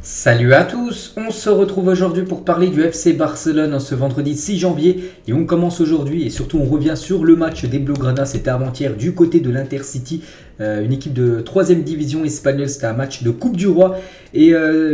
Salut à tous, on se retrouve aujourd'hui pour parler du FC Barcelone en ce vendredi 6 janvier et on commence aujourd'hui et surtout on revient sur le match des Blaugrana, c'était avant-hier du côté de l'Intercity, une équipe de 3ème division espagnole, c'était un match de Coupe du Roi et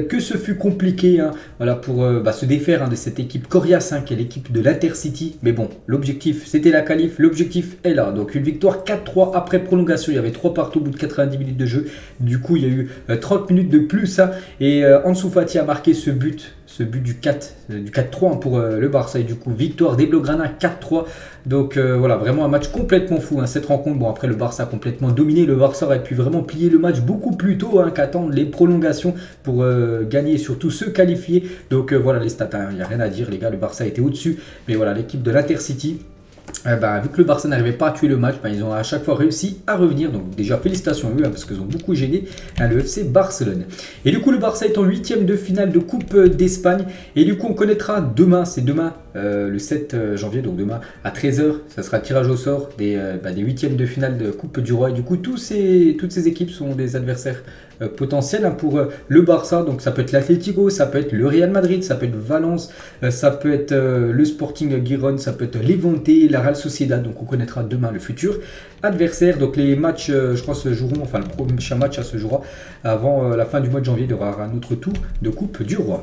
que ce fut compliqué voilà, pour se défaire de cette équipe coriace qui est l'équipe de l'Intercity, mais bon l'objectif c'était la qualif, l'objectif est là, donc une victoire 4-3 après prolongation, il y avait 3 partout au bout de 90 minutes de jeu, du coup il y a eu 30 minutes de plus et Ansu Fati a marqué ce but du 4-3 pour le Barça et du coup victoire des Blaugrana 4-3. Donc voilà, vraiment un match complètement fou cette rencontre. Bon, après le Barça a complètement dominé, le Barça aurait pu vraiment plier le match beaucoup plus tôt qu'attendre les prolongations pour gagner et surtout se qualifier. Donc voilà les stats, il n'y a rien à dire les gars, le Barça était au-dessus. Mais voilà, l'équipe de l'Intercity, vu que le Barça n'arrivait pas à tuer le match, ils ont à chaque fois réussi à revenir. Donc déjà félicitations à eux parce qu'ils ont beaucoup gêné le FC Barcelone. Et du coup le Barça est en 8ème de finale de Coupe d'Espagne. Et du coup on connaîtra demain, c'est demain le 7 janvier, donc demain à 13h, ça sera le tirage au sort des 8ème de finale de Coupe du Roi. Et du coup toutes ces équipes sont des adversaires potentiels pour le Barça. Donc ça peut être l'Atlético, ça peut être le Real Madrid, ça peut être Valence, ça peut être le Sporting Gijón, ça peut être Levante, la Real Sociedad. Donc on connaîtra demain le futur adversaire. Donc les matchs je crois se joueront, enfin le prochain match se jouera avant la fin du mois de janvier. Il y aura un autre tour de Coupe du Roi.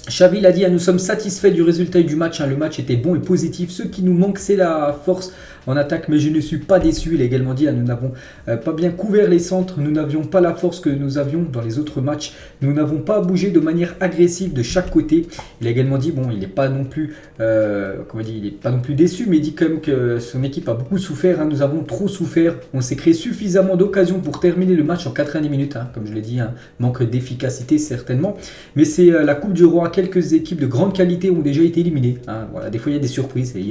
Xavi l'a dit, nous sommes satisfaits du résultat du match. Le match était bon et positif. Ce qui nous manque, c'est la force en attaque, mais je ne suis pas déçu. Il a également dit, nous n'avons pas bien couvert les centres. Nous n'avions pas la force que nous avions dans les autres matchs. Nous n'avons pas bougé de manière agressive de chaque côté. Il a également dit, il n'est pas non plus, il n'est pas non plus déçu, mais il dit quand même que son équipe a beaucoup souffert. Nous avons trop souffert. On s'est créé suffisamment d'occasions pour terminer le match en 90 minutes. Comme je l'ai dit, manque d'efficacité certainement. Mais c'est la Coupe du Roi. Quelques équipes de grande qualité ont déjà été éliminées. Voilà, des fois il y a des surprises. Et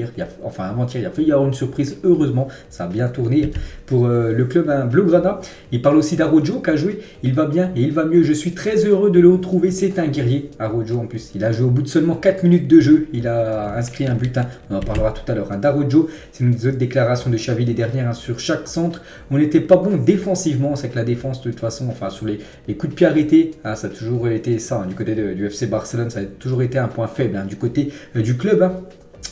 avant-hier, il a failli y avoir une surprise. Heureusement, ça a bien tourné pour le club Blaugrana. Il parle aussi d'Araujo qui a joué. Il va bien et il va mieux. Je suis très heureux de le retrouver. C'est un guerrier. Araujo en plus, il a joué au bout de seulement 4 minutes de jeu. Il a inscrit un but. On en parlera tout à l'heure. D'Araujo, c'est une autre déclaration de Xavi les dernières. Sur chaque centre, on n'était pas bon défensivement. C'est que la défense de toute façon, sur les coups de pied arrêtés, ça a toujours été ça. Du côté du FC Barcelone, ça a toujours été un point faible du côté du club.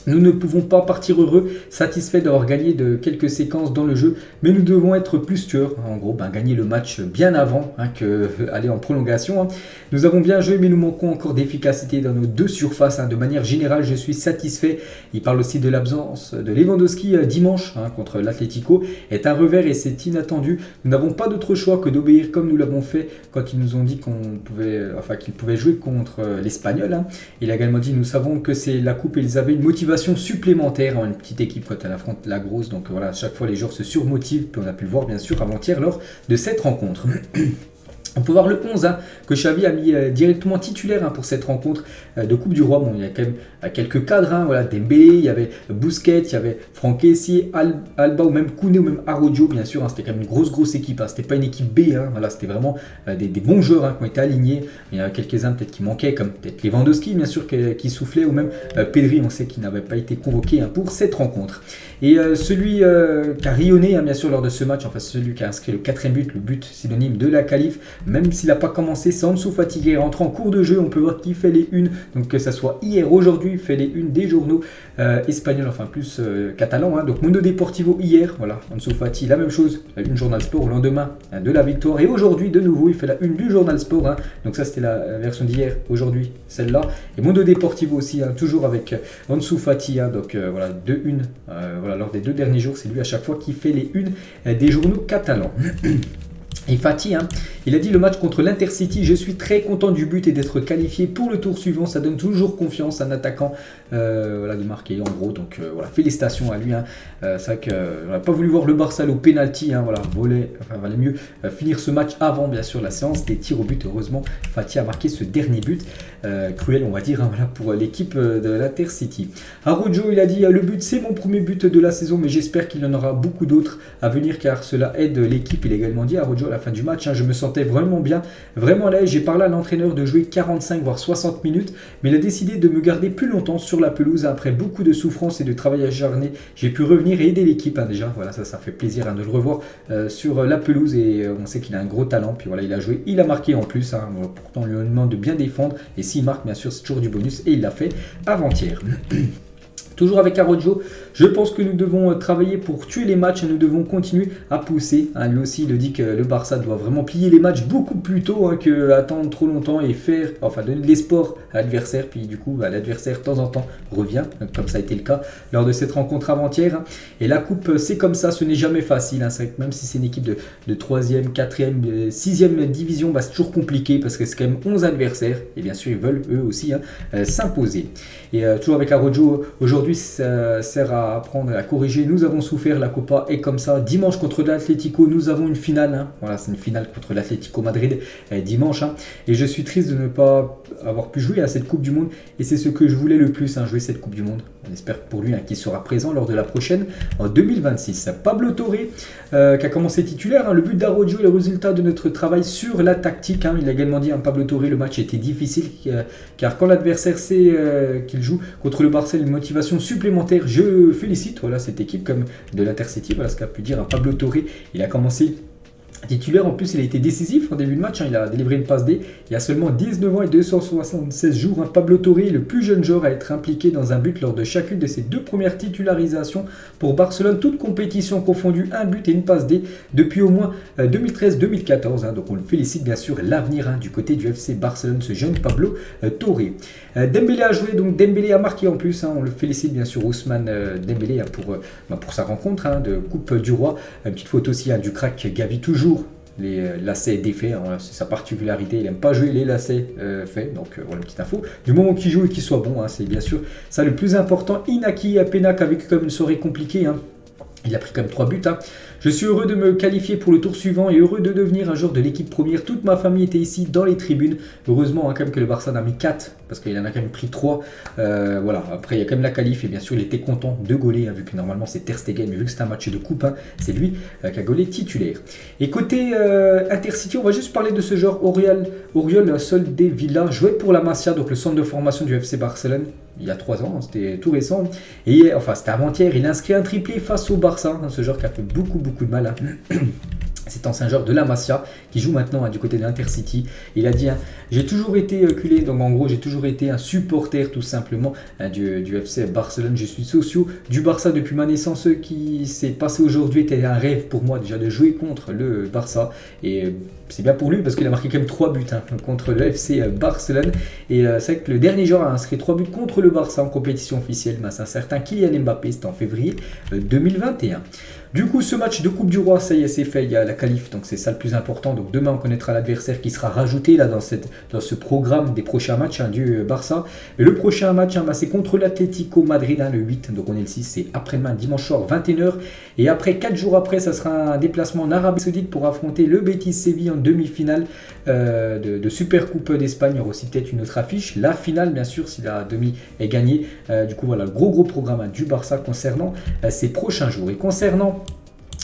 Nous ne pouvons pas partir heureux, satisfaits d'avoir gagné de quelques séquences dans le jeu, mais nous devons être plus tueurs. En gros, gagner le match bien avant qu'aller en prolongation. Nous avons bien joué, mais nous manquons encore d'efficacité dans nos deux surfaces. De manière générale, je suis satisfait. Il parle aussi de l'absence de Lewandowski dimanche contre l'Atlético. Est un revers et c'est inattendu. Nous n'avons pas d'autre choix que d'obéir comme nous l'avons fait quand ils nous ont dit qu'ils pouvaient jouer contre l'Espagnol. Il a également dit, nous savons que c'est la coupe et ils avaient une motivation supplémentaire, une petite équipe quand elle affronte la grosse, donc voilà, à chaque fois les joueurs se surmotivent, puis on a pu le voir bien sûr avant-hier lors de cette rencontre. On peut voir le 11 que Xavi a mis directement titulaire pour cette rencontre de Coupe du Roi. Il y a quand même quelques cadres, Dembélé, il y avait Busquets, il y avait Franck Kessié, Alba ou même Koundé ou même Araujo bien sûr. C'était quand même une grosse équipe, c'était pas une équipe B, c'était vraiment des bons joueurs qui ont été alignés. Il y en a quelques-uns peut-être qui manquaient, comme peut-être Lewandowski bien sûr qui soufflait, ou même Pedri, on sait qu'il n'avait pas été convoqué pour cette rencontre. Et celui qui a rayonné bien sûr lors de ce match, celui qui a inscrit le 4ème but, le but synonyme de la qualif, même s'il n'a pas commencé, c'est Ansu Fati qui rentre en cours de jeu. On peut voir qu'il fait les unes, donc que ça soit hier, aujourd'hui, il fait les unes des journaux espagnols, plus catalans. Donc Mundo Deportivo hier, voilà, Ansu Fati, la même chose, la une Journal Sport au lendemain de la victoire. Et aujourd'hui, de nouveau, il fait la une du Journal Sport. Donc ça, c'était la version d'hier, aujourd'hui, celle-là. Et Mundo Deportivo aussi, toujours avec Ansu Fati. Donc voilà, deux unes, lors des 2 derniers jours, c'est lui à chaque fois qui fait les unes des journaux catalans. Et Fati, il a dit le match contre l'Intercity, je suis très content du but et d'être qualifié pour le tour suivant, ça donne toujours confiance à un attaquant de marquer en gros, donc félicitations à lui. C'est vrai qu'on n'a pas voulu voir le Barça au penalty, valait mieux finir ce match avant bien sûr la séance des tirs au but. Heureusement Fati a marqué ce dernier but, cruel on va dire pour l'équipe de l'Intercity. Araujo, il a dit le but c'est mon premier but de la saison, mais j'espère qu'il y en aura beaucoup d'autres à venir car cela aide l'équipe. Il a également dit Araujo Araujo à la fin du match. Je me sentais vraiment bien, vraiment à l'aise. J'ai parlé à l'entraîneur de jouer 45 voire 60 minutes, mais il a décidé de me garder plus longtemps sur la pelouse. Après beaucoup de souffrance et de travail acharné, j'ai pu revenir et aider l'équipe déjà. Voilà, ça fait plaisir de le revoir sur la pelouse et on sait qu'il a un gros talent. Puis voilà, il a joué, il a marqué en plus. Pourtant, on lui demande de bien défendre et s'il marque, bien sûr, c'est toujours du bonus et il l'a fait avant-hier. Toujours avec Araujo, je pense que nous devons travailler pour tuer les matchs et nous devons continuer à pousser. Lui aussi, il dit que le Barça doit vraiment plier les matchs beaucoup plus tôt que attendre trop longtemps et donner de l'espoir à l'adversaire. Puis du coup, l'adversaire de temps en temps revient, comme ça a été le cas lors de cette rencontre avant-hier. Et la coupe, c'est comme ça, ce n'est jamais facile. C'est vrai que même si c'est une équipe de 3e, 4e, 6e division, c'est toujours compliqué parce que c'est quand même 11 adversaires. Et bien sûr, ils veulent eux aussi s'imposer. Et toujours avec Araujo, aujourd'hui, ça sert à apprendre, à corriger. Nous avons souffert, la Copa est comme ça. Dimanche contre l'Atlético, nous avons une finale. Voilà, c'est une finale contre l'Atlético Madrid dimanche. Et je suis triste de ne pas avoir pu jouer à cette Coupe du Monde. Et c'est ce que je voulais le plus, jouer cette Coupe du Monde. On espère pour lui qu'il sera présent lors de la prochaine en 2026. Pablo Torre qui a commencé titulaire. Le but d'Araujo est le résultat de notre travail sur la tactique. Il a également dit, Pablo Torre, le match était difficile car quand l'adversaire sait qu'il joue contre le Barça, une motivation supplémentaire. Je félicite cette équipe comme de l'Intercity. Voilà ce qu'a pu dire Pablo Torre. Il a commencé titulaire, en plus il a été décisif en début de match, il a délivré une passe D. Il y a seulement 19 ans et 276 jours, Pablo Torre est le plus jeune joueur à être impliqué dans un but lors de chacune de ses 2 premières titularisations pour Barcelone, toutes compétitions confondues, un but et une passe D depuis au moins 2013-2014. Donc on le félicite bien sûr, l'avenir du côté du FC Barcelone, ce jeune Pablo Torre. Dembélé a joué, donc Dembélé a marqué en plus, on le félicite bien sûr, Ousmane Dembélé pour sa rencontre de Coupe du Roi. Une petite photo aussi du crack Gavi, toujours les lacets défaits, c'est sa particularité, il n'aime pas jouer les lacets faits, donc voilà une petite info. Du moment qu'il joue et qu'il soit bon, c'est bien sûr ça le plus important. Inaki Penac a vécu comme une soirée compliquée, il a pris quand même 3 buts. Je suis heureux de me qualifier pour le tour suivant et heureux de devenir un joueur de l'équipe première. Toute ma famille était ici dans les tribunes. Heureusement quand même que le Barça en a mis 4 parce qu'il en a quand même pris 3. Voilà. Après il y a quand même la qualif et bien sûr il était content de gauler vu que normalement c'est Ter Stegen, mais vu que c'est un match de coupe, c'est lui qui a gaulé titulaire. Et côté Intercity, on va juste parler de ce joueur Oriol Soldevilla, joué pour la Masia, donc le centre de formation du FC Barcelone. Il y a 3 ans, c'était tout récent. Et c'était avant-hier, il a inscrit un triplé face au Barça. Ce joueur qui a fait beaucoup de mal. C'est ancien joueur de la Masia qui joue maintenant du côté de l'Intercity. Il a dit j'ai toujours été culé, donc en gros j'ai toujours été un supporter tout simplement du FC Barcelone. Je suis socio du Barça depuis ma naissance. Ce qui s'est passé aujourd'hui était un rêve pour moi déjà de jouer contre le Barça. Et c'est bien pour lui parce qu'il a marqué quand même 3 buts contre le FC Barcelone. Et c'est vrai que le dernier joueur a inscrit 3 buts contre le Barça en compétition officielle. C'est un certain Kylian Mbappé, c'était en février 2021. Du coup, ce match de Coupe du Roi, ça y est, c'est fait, il y a la qualif, donc c'est ça le plus important. Donc demain, on connaîtra l'adversaire qui sera rajouté dans ce programme des prochains matchs du Barça. Et le prochain match, c'est contre l'Atlético Madrid, le 8, donc on est le 6, c'est après-demain, dimanche soir, 21h. Et après, 4 jours après, ça sera un déplacement en Arabie Saoudite pour affronter le Betis Séville en demi-finale de Super Coupe d'Espagne. Il y aura aussi peut-être une autre affiche. La finale, bien sûr, si la demi est gagnée. Du coup, voilà le gros programme du Barça concernant ces prochains jours. Et concernant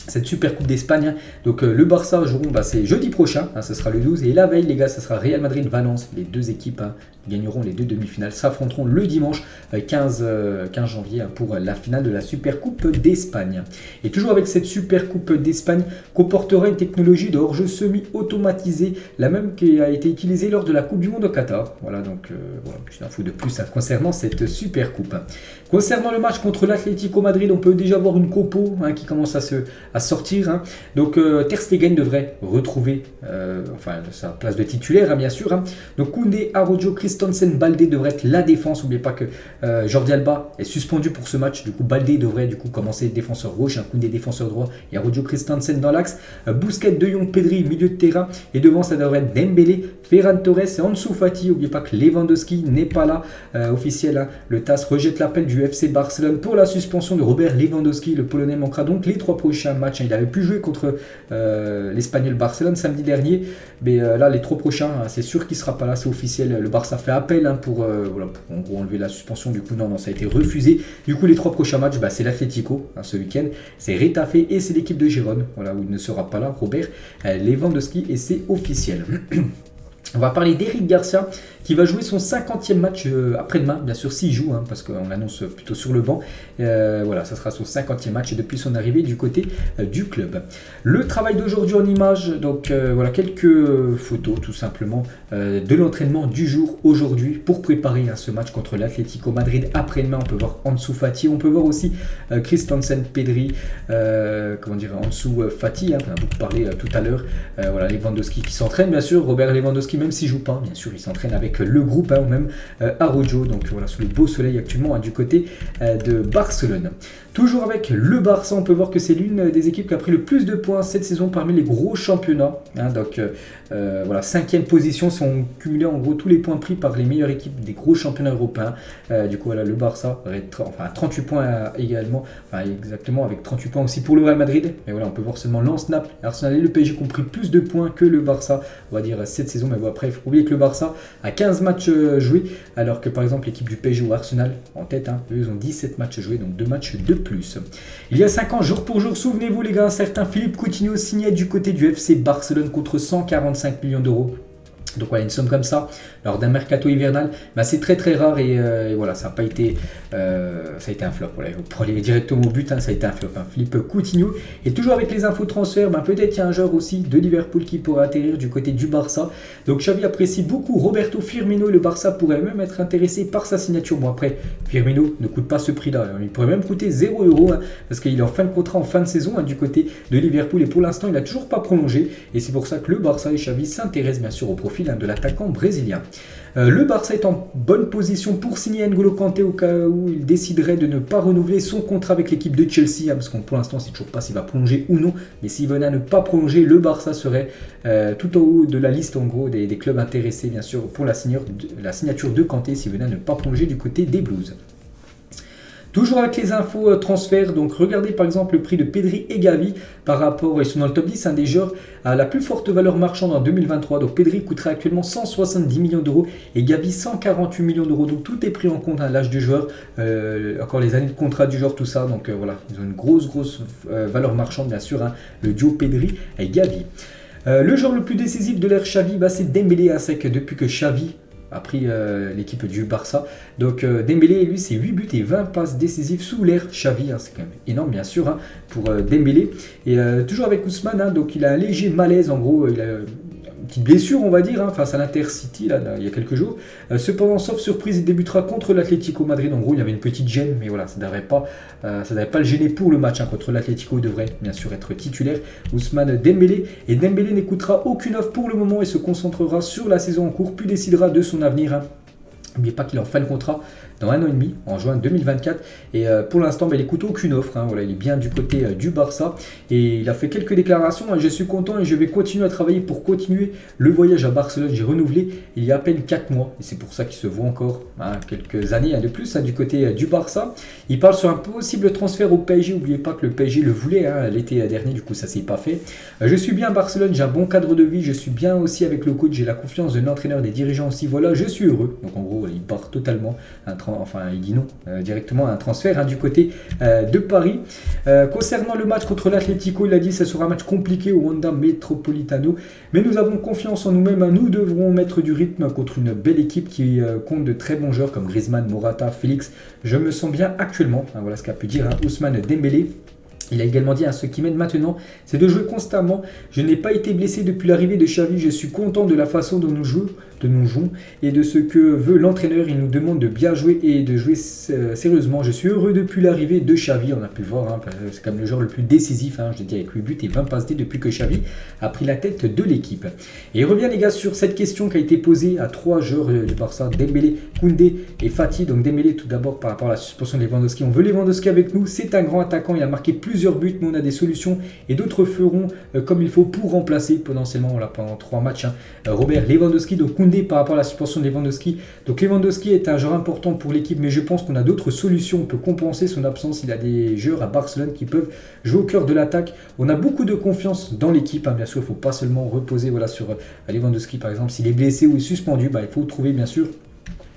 cette Super Coupe d'Espagne, donc le Barça joueront, c'est jeudi prochain, ce sera le 12, et la veille les gars, ce sera Real Madrid-Valence, les deux équipes gagneront les 2 demi-finales, s'affronteront le dimanche 15 janvier pour la finale de la Super Coupe d'Espagne. Et toujours avec cette Super Coupe d'Espagne, comportera une technologie de hors-jeu semi-automatisée, la même qui a été utilisée lors de la Coupe du Monde au Qatar. Voilà, donc voilà, petite info de plus concernant cette Super Coupe. Concernant le match contre l'Atlético Madrid, on peut déjà voir une compo qui commence à sortir. Donc Ter Stegen devrait retrouver sa place de titulaire, bien sûr. Donc Koundé, Araujo, Christensen, Baldé devrait être la défense. N'oubliez pas que Jordi Alba est suspendu pour ce match. Du coup, Baldé devrait commencer défenseur gauche, Koundé défenseur droit et Araujo, Christensen dans l'axe. Busquets, De Jong, Pedri milieu de terrain. Et devant, ça devrait être Dembélé, Ferran Torres et Ansu Fati. N'oubliez pas que Lewandowski n'est pas là. Officiel, le TAS rejette l'appel du FC Barcelone pour la suspension de Robert Lewandowski. Le Polonais manquera donc les 3 prochains matchs match. Il avait pu jouer contre l'Espagnol Barcelone samedi dernier, mais là les 3 prochains, c'est sûr qu'il ne sera pas là, c'est officiel. Le Barça fait appel pour en gros enlever la suspension. Du coup non, ça a été refusé. Du coup les 3 prochains matchs, c'est l'Atlético ce week-end, c'est Retafe et c'est l'équipe de Gérone, voilà, où il ne sera pas là, Robert Lewandowski, et c'est officiel. On va parler d'Eric Garcia qui va jouer son 50e match après-demain, bien sûr s'il joue, parce qu'on l'annonce plutôt sur le banc. Voilà, ça sera son 50e match depuis son arrivée du côté du club. Le travail d'aujourd'hui en images, donc voilà quelques photos tout simplement de l'entraînement du jour aujourd'hui pour préparer ce match contre l'Atlético Madrid après-demain. On peut voir Ansu Fati, on peut voir aussi Christensen, Pedri, Ansu Fati, on a beaucoup parlé tout à l'heure. Voilà, Lewandowski qui s'entraîne bien sûr, Robert Lewandowski même s'il joue pas, bien sûr il s'entraîne avec le groupe, ou même Araujo, donc voilà, sous le beau soleil actuellement du côté de Barcelone. Toujours avec le Barça, on peut voir que c'est l'une des équipes qui a pris le plus de points cette saison parmi les gros championnats. Donc voilà, 5e position, sont cumulés en gros tous les points pris par les meilleures équipes des gros championnats européens. Du coup voilà, le Barça a 38 points également, exactement, avec 38 points aussi pour le Real Madrid. Mais voilà, on peut voir seulement Lens, Naples, Arsenal et le PSG qui ont pris plus de points que le Barça, on va dire cette saison. Mais bon, après il faut oublier que le Barça a 15 matchs joués, alors que par exemple l'équipe du PSG ou Arsenal en tête, eux ils ont 17 matchs joués, donc 2 matchs de plus. Il y a 5 ans, jour pour jour, souvenez-vous les gars, un certain Philippe Coutinho signait du côté du FC Barcelone contre 145 millions d'euros. Donc voilà, une somme comme ça lors d'un mercato hivernal, c'est très très rare et voilà, ça a été un flop. Voilà, pour aller directement au but, ça a été un flop. Philippe Coutinho. Et toujours avec les infos transferts, peut-être qu'il y a un joueur aussi de Liverpool qui pourrait atterrir du côté du Barça. Donc Xavi apprécie beaucoup Roberto Firmino et le Barça pourrait même être intéressé par sa signature. Bon après, Firmino ne coûte pas ce prix-là, il pourrait même coûter 0 € parce qu'il est en fin de contrat, en fin de saison du côté de Liverpool et pour l'instant il n'a toujours pas prolongé et c'est pour ça que le Barça et Xavi s'intéressent bien sûr au profil de l'attaquant brésilien. Le Barça est en bonne position pour signer N'Golo Kanté au cas où il déciderait de ne pas renouveler son contrat avec l'équipe de Chelsea, parce qu'on pour l'instant on ne sait toujours pas s'il va prolonger ou non, mais s'il venait à ne pas prolonger, le Barça serait tout en haut de la liste en gros des clubs intéressés bien sûr pour la signature de Kanté s'il venait à ne pas prolonger du côté des Blues. Toujours avec les infos transferts, donc regardez par exemple le prix de Pedri et Gavi par rapport, ils sont dans le top 10 des joueurs à la plus forte valeur marchande en 2023. Donc Pedri coûterait actuellement 170 millions d'euros et Gavi 148 millions d'euros. Donc tout est pris en compte, l'âge du joueur, encore les années de contrat du joueur, tout ça. Donc voilà, ils ont une grosse valeur marchande bien sûr, le duo Pedri et Gavi. Le joueur le plus décisif de l'ère Xavi, c'est Dembélé depuis que Xavi a pris l'équipe du Barça. Donc Dembélé, lui, c'est 8 buts et 20 passes décisives sous l'ère Xavi. C'est quand même énorme, bien sûr, pour Dembélé. Et toujours avec Ousmane, donc il a un léger malaise, en gros, il a une petite blessure, on va dire, face à l'Intercity, il y a quelques jours. Cependant, sauf surprise, il débutera contre l'Atlético Madrid. En gros, il y avait une petite gêne, mais voilà, ça ne devrait pas le gêner pour le match contre l'Atlético. Il devrait bien sûr être titulaire, Ousmane Dembélé. Et Dembélé n'écoutera aucune offre pour le moment et se concentrera sur la saison en cours, puis décidera de son avenir. N'oubliez pas qu'il est en fin de contrat dans 1 an et demi, en juin 2024. Et pour l'instant, il n'écoute aucune offre. Voilà, il est bien du côté du Barça. Et il a fait quelques déclarations. Je suis content et je vais continuer à travailler pour continuer le voyage à Barcelone. J'ai renouvelé il y a à peine 4 mois. Et c'est pour ça qu'il se voit encore quelques années de plus du côté du Barça. Il parle sur un possible transfert au PSG. N'oubliez pas que le PSG le voulait l'été dernier. Du coup, ça ne s'est pas fait. Je suis bien à Barcelone. J'ai un bon cadre de vie. Je suis bien aussi avec le coach. J'ai la confiance de l'entraîneur, des dirigeants aussi. Voilà, je suis heureux. Donc en gros, il part totalement. Il dit non directement à un transfert du côté de Paris. Concernant le match contre l'Atlético, il a dit que ce sera un match compliqué au Wanda Metropolitano, mais nous avons confiance en nous-mêmes. Nous devrons mettre du rythme contre une belle équipe qui compte de très bons joueurs comme Griezmann, Morata, Félix. Je me sens bien actuellement. Voilà ce qu'a pu dire Ousmane Dembélé. Il a également dit ce qui m'aide maintenant, c'est de jouer constamment. Je n'ai pas été blessé depuis l'arrivée de Xavi. Je suis content de la façon dont nous jouons et de ce que veut l'entraîneur. Il nous demande de bien jouer et de jouer sérieusement. Je suis heureux depuis l'arrivée de Xavi. On a pu voir, c'est comme le joueur le plus décisif. Je l'ai dit avec 8 buts et 20 passes D depuis que Xavi a pris la tête de l'équipe. Et il revient les gars sur cette question qui a été posée à 3 joueurs du Barça, Dembélé, Koundé et Fati. Donc Dembélé tout d'abord par rapport à la suspension de Lewandowski. On veut Lewandowski avec nous. C'est un grand attaquant. Il a marqué plusieurs buts, mais on a des solutions et d'autres feront comme il faut pour remplacer potentiellement pendant 3 matchs Robert Lewandowski. Donc Koundé par rapport à la suspension de Lewandowski. Donc Lewandowski est un joueur important pour l'équipe, mais je pense qu'on a d'autres solutions. On peut compenser son absence. Il a des joueurs à Barcelone qui peuvent jouer au cœur de l'attaque. On a beaucoup de confiance dans l'équipe. Bien sûr, il ne faut pas seulement reposer sur Lewandowski par exemple. S'il est blessé ou est suspendu, il faut trouver bien sûr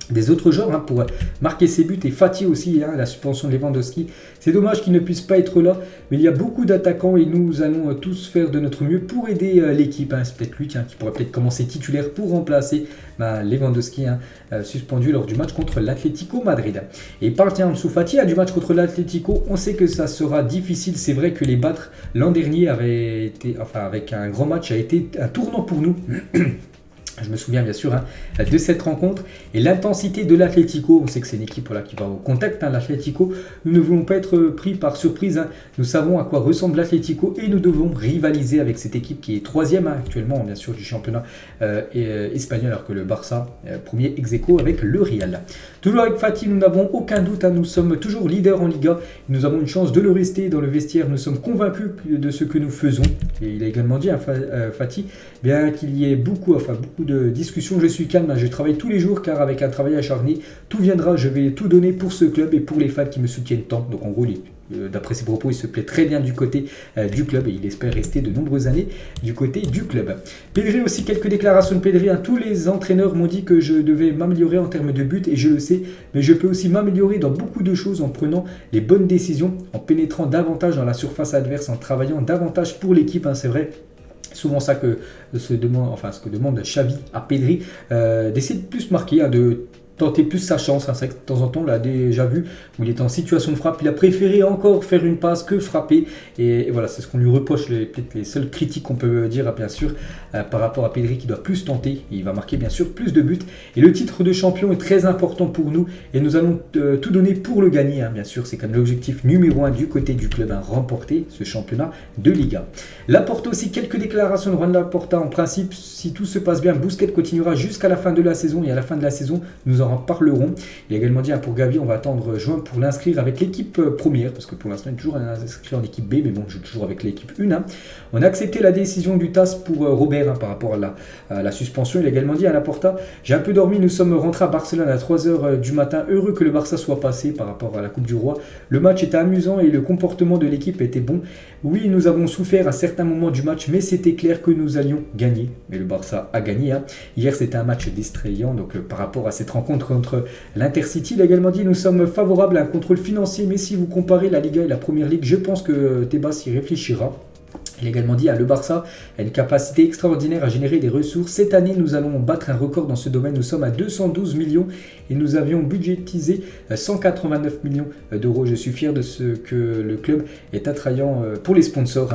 des autres joueurs pour marquer ses buts, et Fati aussi, la suspension de Lewandowski. C'est dommage qu'il ne puisse pas être là, mais il y a beaucoup d'attaquants et nous allons tous faire de notre mieux pour aider l'équipe. C'est peut-être lui qui pourrait peut-être commencer titulaire pour remplacer Lewandowski, suspendu lors du match contre l'Atlético Madrid. Et par Ansu Fati, du match contre l'Atlético, on sait que ça sera difficile. C'est vrai que les battre l'an dernier avait été, avec un grand match, a été un tournant pour nous. Je me souviens bien sûr de cette rencontre et l'intensité de l'Atlético. On sait que c'est une équipe qui va au contact, l'Atlético. Nous ne voulons pas être pris par surprise. Nous savons à quoi ressemble l'Atlético et nous devons rivaliser avec cette équipe qui est troisième actuellement bien sûr du championnat espagnol, alors que le Barça premier ex-aequo avec le Real. Toujours avec Fati, nous n'avons aucun doute. Nous sommes toujours leaders en Liga. Nous avons une chance de le rester dans le vestiaire. Nous sommes convaincus de ce que nous faisons. Et il a également dit Fati, bien qu'il y ait beaucoup de discussions, je suis calme, je travaille tous les jours car avec un travail acharné, tout viendra, je vais tout donner pour ce club et pour les fans qui me soutiennent tant. Donc en gros, d'après ses propos, il se plaît très bien du côté du club et il espère rester de nombreuses années du côté du club. Pedri aussi, quelques déclarations de Pedri. Tous les entraîneurs m'ont dit que je devais m'améliorer en termes de but et je le sais, mais je peux aussi m'améliorer dans beaucoup de choses en prenant les bonnes décisions, en pénétrant davantage dans la surface adverse, en travaillant davantage pour l'équipe. C'est vrai. Souvent ça ce que demande Xavi à Pedri, d'essayer de plus marquer, de tenter plus sa chance. C'est vrai que de temps en temps, on l'a déjà vu où il était en situation de frappe. Il a préféré encore faire une passe que frapper. Et voilà, c'est ce qu'on lui reproche, peut-être les seules critiques qu'on peut dire, bien sûr, par rapport à Pedri qui doit plus tenter. Il va marquer bien sûr plus de buts. Et le titre de champion est très important pour nous et nous allons tout donner pour le gagner. Bien sûr, c'est comme l'objectif numéro 1 du côté du club, remporter ce championnat de Liga. Laporta aussi, quelques déclarations de Juan Laporta. En principe, si tout se passe bien, Busquets continuera jusqu'à la fin de la saison et à la fin de la saison, nous en parlerons. Il a également dit pour Gavi, on va attendre juin pour l'inscrire avec l'équipe première, parce que pour l'instant il est toujours inscrit en équipe B, mais bon, je joue toujours avec l'équipe 1. On a accepté la décision du TAS pour Robert par rapport à la suspension. Il a également dit à Laporta, j'ai un peu dormi, nous sommes rentrés à Barcelone à 3h du matin, heureux que le Barça soit passé par rapport à la Coupe du Roi. Le match était amusant et le comportement de l'équipe était bon. Oui, nous avons souffert à certains moments du match, mais c'était clair que nous allions gagner. Mais le Barça a gagné. Hier, c'était un match distrayant, donc par rapport à cette rencontre contre l'Intercity, il a également dit, nous sommes favorables à un contrôle financier, mais si vous comparez la Liga et la Première Ligue, je pense que Tebas y réfléchira. Il a également dit le Barça a une capacité extraordinaire à générer des ressources. Cette année, nous allons battre un record dans ce domaine. Nous sommes à 212 millions et nous avions budgétisé 189 millions d'euros. Je suis fier de ce que le club est attrayant pour les sponsors.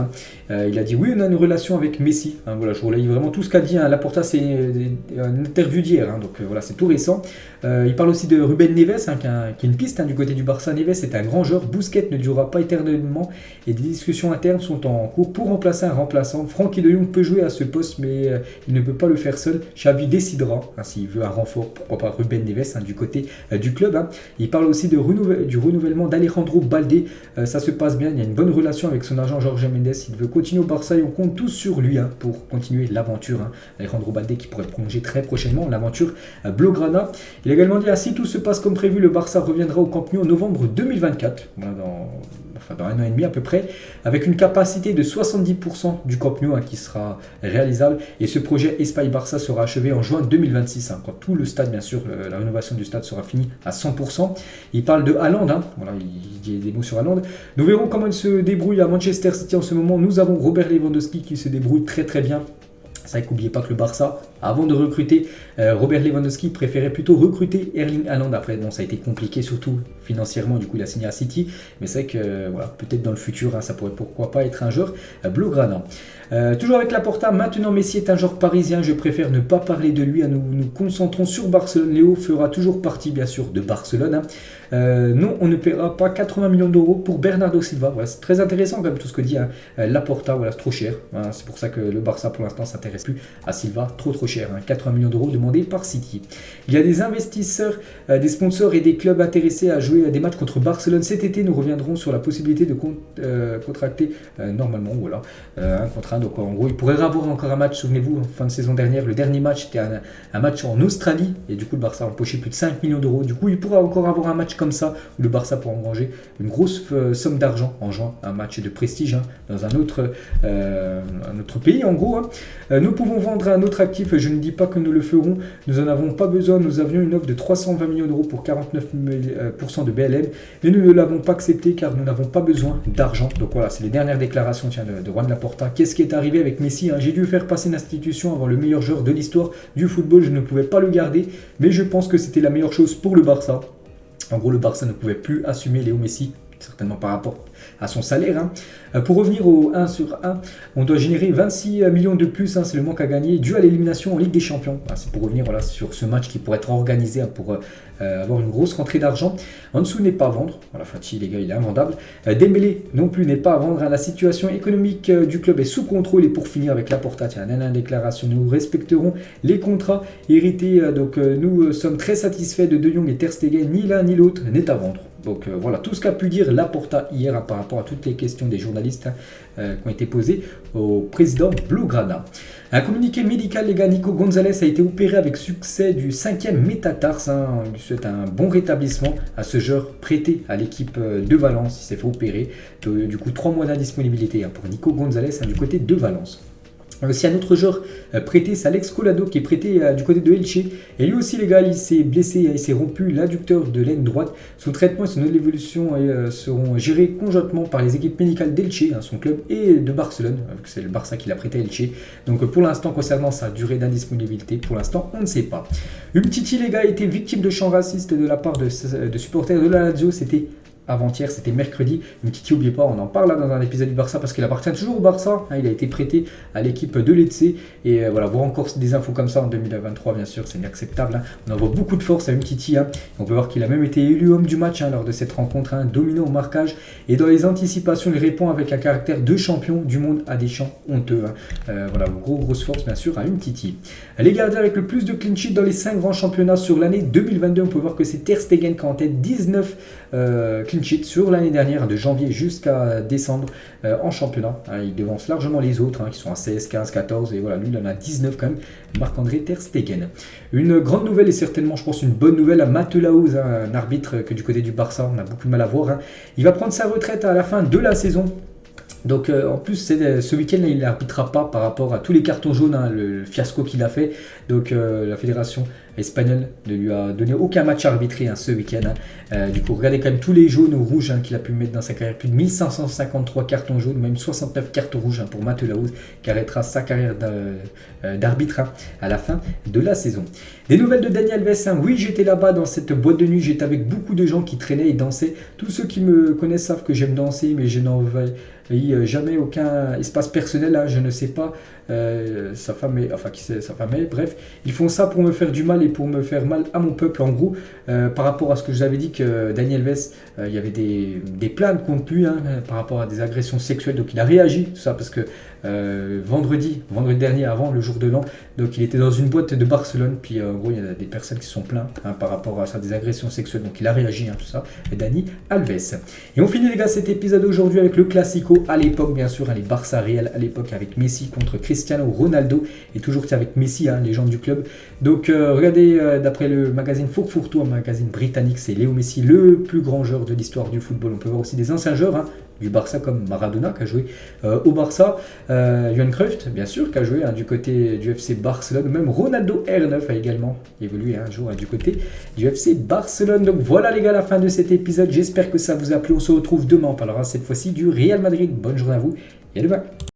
Il a dit oui, on a une relation avec Messi. Voilà, je relaye vraiment tout ce qu'a dit Laporta. C'est une interview d'hier, donc voilà, c'est tout récent. Il parle aussi de Ruben Neves, qui est une piste du côté du Barça. Neves est un grand joueur. Busquets ne durera pas éternellement et des discussions internes sont en cours pour remplacer un remplaçant. Francky de Jong peut jouer à ce poste, mais il ne peut pas le faire seul. Xavi décidera s'il veut un renfort, pourquoi pas Ruben Neves du côté du club. Il parle aussi du renouvellement d'Alejandro Balde. Ça se passe bien, il y a une bonne relation avec son agent Jorge Mendes. Il veut continuer au Barça et on compte tous sur lui pour continuer l'aventure. Alejandro Balde qui pourrait prolonger très prochainement l'aventure Blaugrana. Il a également dit si tout se passe comme prévu, le Barça reviendra au Camp Nou en novembre 2024. Dans un an et demi à peu près, avec une capacité de 70% du Camp Nou qui sera réalisable. Et ce projet Espagne-Barça sera achevé en juin 2026, quand tout le stade, bien sûr, la rénovation du stade sera finie à 100%. Il parle de Haaland, voilà, il dit des mots sur Haaland. Nous verrons comment il se débrouille à Manchester City en ce moment. Nous avons Robert Lewandowski qui se débrouille très très bien. C'est vrai qu'oubliez pas que le Barça, avant de recruter Robert Lewandowski, préférait plutôt recruter Erling Haaland. Après, ça a été compliqué, surtout financièrement, du coup il a signé à City. Mais c'est vrai que peut-être dans le futur, ça pourrait pourquoi pas être un joueur blaugrana. Toujours avec Laporta, maintenant Messi est un joueur parisien, je préfère ne pas parler de lui, nous nous concentrons sur Barcelone. Léo fera toujours partie bien sûr de Barcelone. Non, on ne paiera pas 80 millions d'euros pour Bernardo Silva. Voilà, c'est très intéressant quand même tout ce que dit Laporta, voilà, c'est trop cher. C'est pour ça que le Barça pour l'instant s'intéresse s'intéresse plus à Silva, trop cher, 80 millions d'euros demandés par City. Il y a des investisseurs, des sponsors et des clubs intéressés à jouer des matchs contre Barcelone cet été. Nous reviendrons sur la possibilité de contracter normalement voilà, un contrat. Donc en gros, il pourrait y avoir encore un match, souvenez-vous, en fin de saison dernière, le dernier match c'était un match en Australie et du coup le Barça a empoché plus de 5 millions d'euros. Du coup, il pourrait encore avoir un match comme ça où le Barça pourra engranger une grosse somme d'argent en jouant un match de prestige dans un autre pays en gros. Nous pouvons vendre un autre actif, je ne dis pas que nous le ferons, nous n'en avons pas besoin. Nous avions une offre de 320 millions d'euros pour 49% de BLM, mais nous ne l'avons pas accepté car nous n'avons pas besoin d'argent. Donc voilà, c'est les dernières déclarations de Juan Laporta. Qu'est-ce qui est arrivé avec Messi? J'ai dû faire passer une institution avant le meilleur joueur de l'histoire du football, je ne pouvais pas le garder, mais je pense que c'était la meilleure chose pour le Barça. En gros, le Barça ne pouvait plus assumer Léo Messi, certainement par rapport à son salaire. Pour revenir au 1 sur 1, on doit générer 26 millions de plus, c'est le manque à gagner dû à l'élimination en Ligue des Champions. C'est pour revenir sur ce match qui pourrait être organisé pour avoir une grosse rentrée d'argent. En dessous n'est pas à vendre, voilà, Fati les gars, il est invendable. Dembélé non plus n'est pas à vendre, la situation économique du club est sous contrôle. Et pour finir avec Laporta, dernière déclaration, nous respecterons les contrats hérités, donc nous sommes très satisfaits de Jong et Ter Stegen, ni l'un ni l'autre n'est à vendre. Donc voilà tout ce qu'a pu dire Laporta hier par rapport à toutes les questions des journalistes qui ont été posées au président Blaugrana. Un communiqué médical, les gars, Nico Gonzalez a été opéré avec succès du 5e métatarse. On lui souhaite un bon rétablissement à ce joueur prêté à l'équipe de Valence. Il s'est fait opérer. Du coup, 3 mois d'indisponibilité pour Nico Gonzalez du côté de Valence. Aussi un autre joueur prêté, c'est Alex Collado qui est prêté du côté de Elche. Et lui aussi les gars, il s'est blessé, il s'est rompu l'adducteur de l'aine droite. Son traitement et son évolution seront gérés conjointement par les équipes médicales d'Elche, son club, et de Barcelone, c'est le Barça qui l'a prêté à Elche. Donc pour l'instant, concernant sa durée d'indisponibilité, pour l'instant on ne sait pas. Umtiti les gars a été victime de chants racistes de la part de supporters de la Lazio, c'était avant-hier, c'était mercredi. Umtiti, n'oubliez pas, on en parle là dans un épisode du Barça parce qu'il appartient toujours au Barça. Il a été prêté à l'équipe de Lecce. Et voilà, voir encore des infos comme ça en 2023, bien sûr, c'est inacceptable. On envoie beaucoup de force à Umtiti. On peut voir qu'il a même été élu homme du match lors de cette rencontre, dominant au marquage. Et dans les anticipations, il répond avec un caractère de champion du monde à des chants honteux. Voilà, grosse force, bien sûr, à Umtiti. Les gardiens avec le plus de clean sheet dans les 5 grands championnats sur l'année 2022, on peut voir que c'est Ter Stegen qui a en tête 19 clean sheet sur l'année dernière, de janvier jusqu'à décembre en championnat. Il devance largement les autres qui sont à 16, 15, 14 et voilà, lui il en a 19 quand même, Marc-André Ter Stegen. Une grande nouvelle et certainement je pense une bonne nouvelle à Matelaouz, un arbitre que du côté du Barça on a beaucoup de mal à voir. Il va prendre sa retraite à la fin de la saison. Donc en plus ce week-end il n'arbitrera pas par rapport à tous les cartons jaunes, le fiasco qu'il a fait. Donc la fédération espagnole ne lui a donné aucun match arbitré ce week-end. Du coup regardez quand même tous les jaunes ou rouges qu'il a pu mettre dans sa carrière. Plus de 1553 cartons jaunes, même 69 cartes rouges pour Matelaouz qui arrêtera sa carrière d'arbitre à la fin de la saison. Des nouvelles de Dani Alves. Oui, j'étais là-bas dans cette boîte de nuit, j'étais avec beaucoup de gens qui traînaient et dansaient. Tous ceux qui me connaissent savent que j'aime danser, mais je n'en veux jamais aucun espace personnel. Je ne sais pas sa femme est, bref, ils font ça pour me faire du mal et pour me faire mal à mon peuple. En gros, par rapport à ce que je vous avais dit que Dani Alves, il y avait des plaintes contre lui par rapport à des agressions sexuelles, donc il a réagi, tout ça parce que vendredi dernier, avant le jour de l'an, donc il était dans une boîte de Barcelone, puis en gros il y a des personnes qui se sont plaintes par rapport à ça, des agressions sexuelles, donc il a réagi, tout ça, et Dani Alves. Et on finit les gars cet épisode aujourd'hui avec le Classico à l'époque, bien sûr, les Barça Real à l'époque avec Messi contre Cristiano Ronaldo, et toujours avec Messi, légende du club. Donc regardez, d'après le magazine Fourfourtou, un magazine britannique, c'est Léo Messi, le plus grand joueur de l'histoire du football. On peut voir aussi des anciens joueurs du Barça comme Maradona qui a joué au Barça, Johan Cruyff bien sûr qui a joué du côté du FC Barcelone, même Ronaldo R9 a également évolué un jour du côté du FC Barcelone. Donc voilà les gars, la fin de cet épisode, j'espère que ça vous a plu. On se retrouve demain, on parlera cette fois-ci du Real Madrid. Bonne journée à vous et à demain.